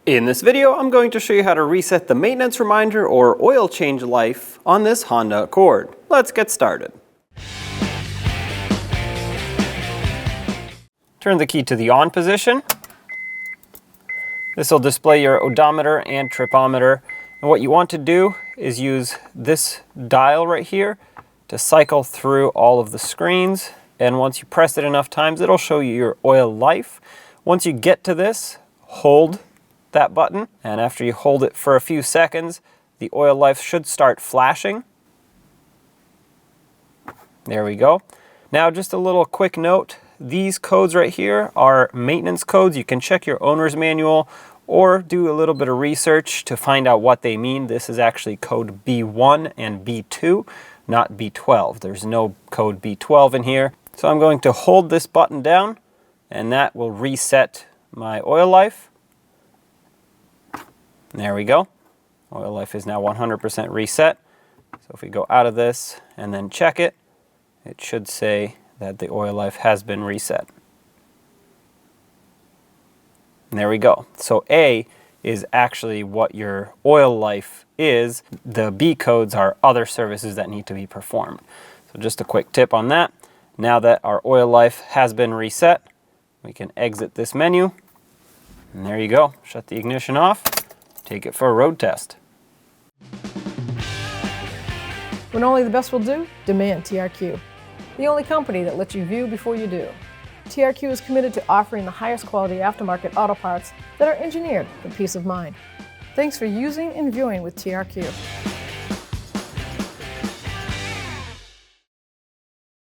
In this video, I'm going to show you how to reset the maintenance reminder or oil change life on this Honda Accord. Let's get started. Turn the key to the on position. This will display your odometer and tripometer. And what you want to do is use this dial right here to cycle through all of the screens. And once you press it enough times, it'll show you your oil life. Once you get to this, hold that button, and after you hold it for a few seconds, the oil life should start flashing. There we go. Now just a little quick note, these codes right here are maintenance codes. You can check your owner's manual or do a little bit of research to find out what they mean. This is actually code B1 and B2, not B12. There's no code B12 in here. So I'm going to hold this button down and that will reset my oil life. There we go. Oil life is now 100% reset. So if we go out of this and then check it, it should say that the oil life has been reset. And there we go. So A is actually what your oil life is. The B codes are other services that need to be performed. So just a quick tip on that. Now that our oil life has been reset, we can exit this menu. And there you go. Shut the ignition off. Take it for a road test. When only the best will do, demand TRQ. The only company that lets you view before you do. TRQ is committed to offering the highest quality aftermarket auto parts that are engineered for peace of mind. Thanks for using and viewing with TRQ.